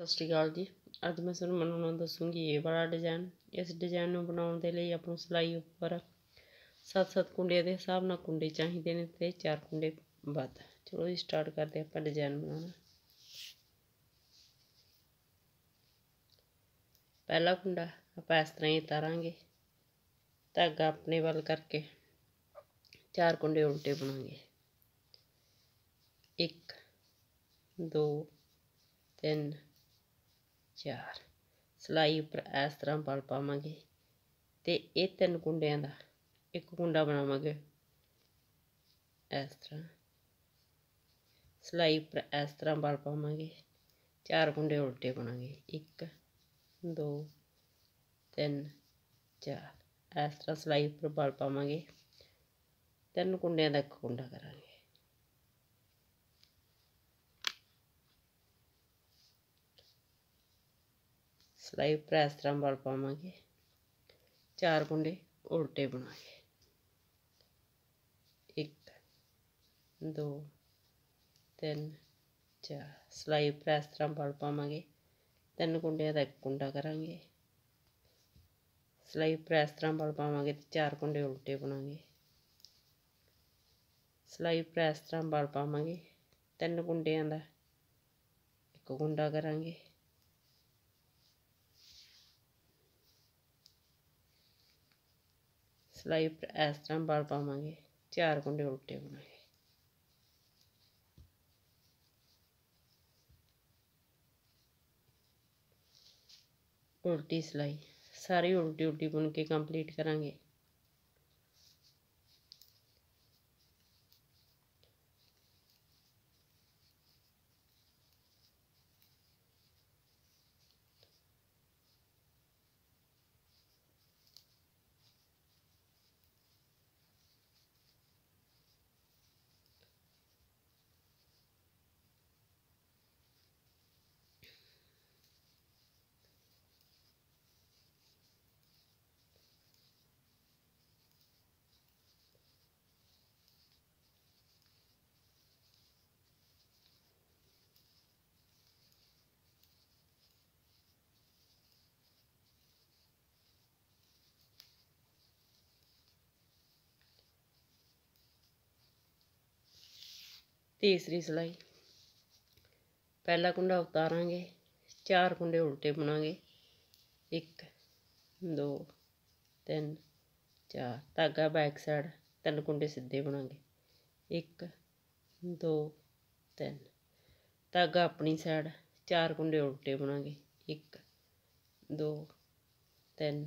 सत श्री अकाल जी। अज मैं तुहानूं बनाउणा दसूँगी ये वाला डिजाइन। इस डिजाइन नूं बनाउण दे लई आपां नूं सिलाई उपर 7-7 कुंडिਆਂ ਦੇ हिसाब नाल कुंडे चाहीदे ने ते 4 कुंडे वध। चलो जी स्टार्ट करते आपां डिजाइन बनाउणा। पहला कुंडा आपां इस तरह ही उतारांगे, धागा अपने वल करके 4 कुंडे उल्टे बुनांगे। 1 2 3 4 सिलाई उपर इस तरह बल पावांगे ते ये 3 कुंडियां दा एक कुंडा बनावांगे इस तरह। सिलाई उपर इस तरह बल पावांगे, 4 कुंडे उल्टे बुनांगे। 1 2 3 4 इस तरह सिलाई उपर बल पावांगे, 3 कुंडियां दा एक कुंडा करांगे। सिलाई उपर इस तरह बल पावांगे, 4 कुंडे उल्टे बुनांगे। 1 2 3 4 सिलाई उपर इस तरह बल पावांगे, 3 कुंडियां दा एक कुंडा करांगे। सिलाई उपर इस तरह बल पावांगे ते 4 कुंडे उल्टे बुनांगे। सिलाई उपर इस तरह बल पावांगे, 3 कुंडियां दा एक कुंडा करांगे। सिलाई उपर इस तरह बल पावांगे, 4 कुंडे उल्टे बुनांगे। उल्टी सिलाई सारी उल्टी उल्टी बुन के कंप्लीट करांगे। तीसरी सिलाई पहला कुंडा उतारांगे, 4 कुंडे उल्टे बुनांगे। 1 2 3 4 धागा बैक साइड 3 कुंडे सीधे बुनांगे। 1 2 3 धागा अपनी साइड 4 कुंडे उल्टे बुनांगे। 1 2 3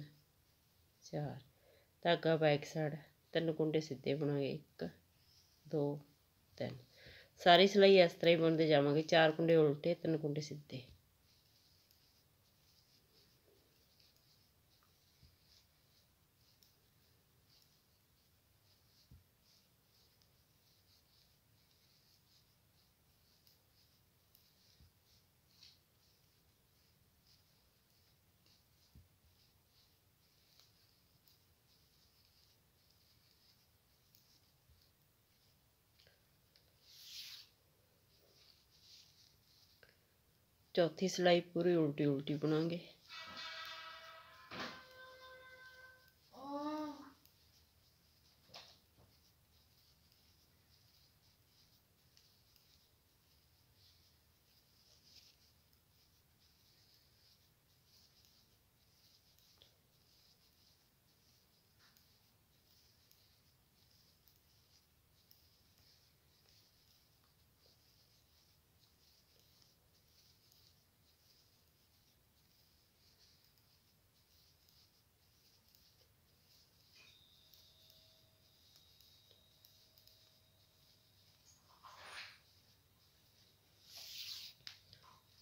4 धागा बैक साइड 3 कुंडे सीधे बुनांगे। 1 2 3 सारी सिलाई इस तरह ही बुनते जावांगे, 4 कुंडे उल्टे 3 कुंडे सीधे। चौथी सिलाई पूरी उल्टी उल्टी बुनांगे।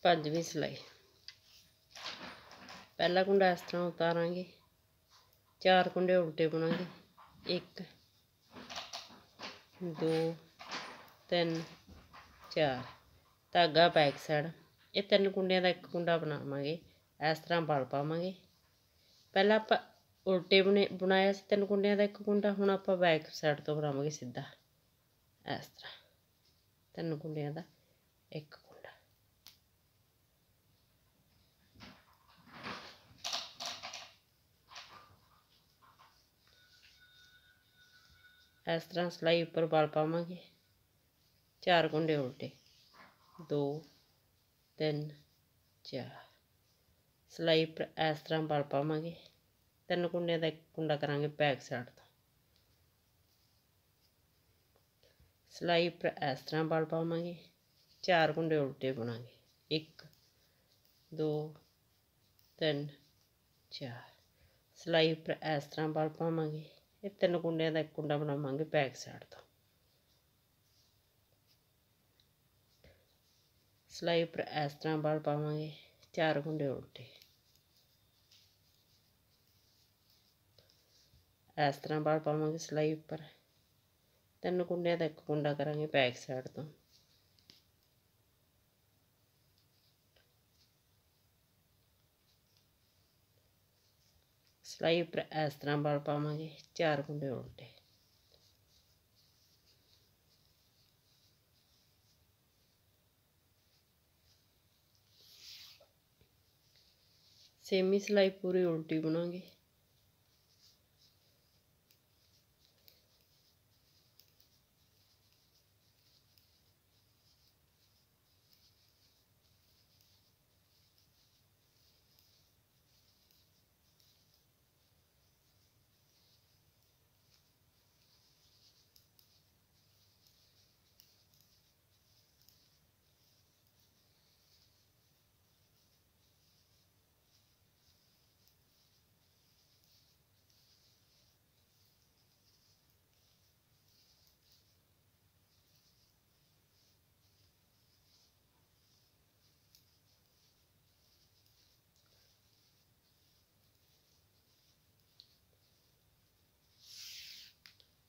पांचवी सिलाई पहला कुंडा इस तरह उतारांगे, 4 कुंडे उल्टे बुनांगे। 1 2 3 4 धागा बैक साइड ये 3 कुंडियां दा एक कुंडा बनावांगे। इस तरह बल पावांगे। पहला आपां उल्टे बुनाया सी 3 कुंडियां दा एक कुंडा, हुण आपां बैक साइड तो बनावांगे सीधा इस तरह 3 कुंडियां दा एक कुंडा। इस तरह सिलाई उपर बल पावांगे, 4 कुंडे उल्टे, 2 3 4 सिलाई पर इस तरह बल पावांगे, 3 कुंडियां का एक कुंडा करांगे बैक साइड तो, सिलाई पर इस तरह बल पावांगे, 4 कुंडे उल्टे बुनांगे, 1 2 3 4 सिलाई पर इस तरह बल पावांगे, ये 3 कुंडियां का एक कुंडा बनावांगे बैक साइड तो, सिलाई पर इस तरह बल पावांगे, 4 कुंडे उल्टे, इस तरह बल पावांगे सिलाई उपर, 3 कुंडियां का एक कुंडा करांगे बैक साइड तो, सिलाई पर इस तरह बल पावांगे, 4 कुंडे उल्टे, सेमी सिलाई पूरी उल्टी बुनांगे,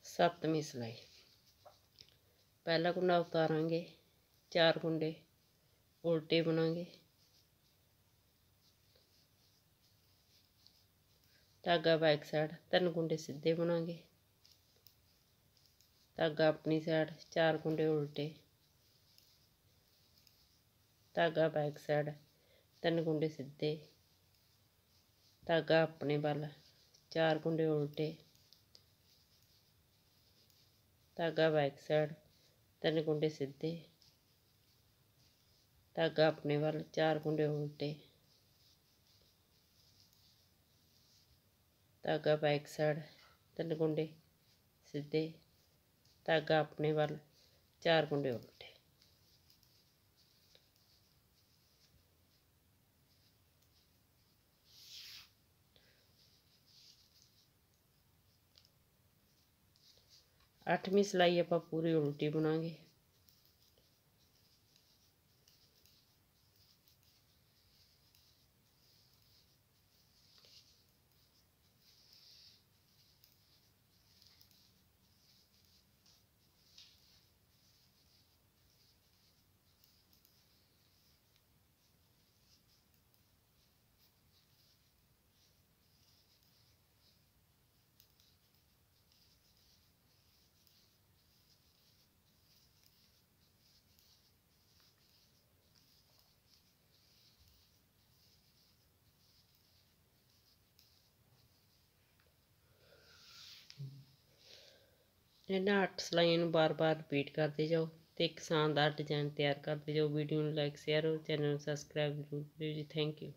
सत्तवीं सिलाई पहला कुंडा उतारांगे, 4 कुंडे उल्टे बुनांगे, धागा बैक साइड 3 कुंडे सीधे बुनांगे, धागा अपनी साइड 4 कुंडे उल्टे, धागा बैक साइड 3 कुंडे सीधे, धागा अपने वाल 4 कुंडे उल्टे, धागा बैक साइड 3 कुंडे सीधे, धागा अपने वाल 4 कुंडे उल्टे, धागा बैक साइड 3 कुंडे सीधे, धागा अपने वाल 4 कुंडे उल्टे, अठवीं सिलाई आपां पूरी उल्टी बुनांगे, इन्हां 8 सिलाइयों ਨੂੰ बार-बार रिपीट करते जाओ तो एक शानदार डिजाइन तैयार करते जाओ। वीडियो ਨੂੰ लाइक शेयर और चैनल ਨੂੰ सब्सक्राइब जरूर करियो जी। Thank you.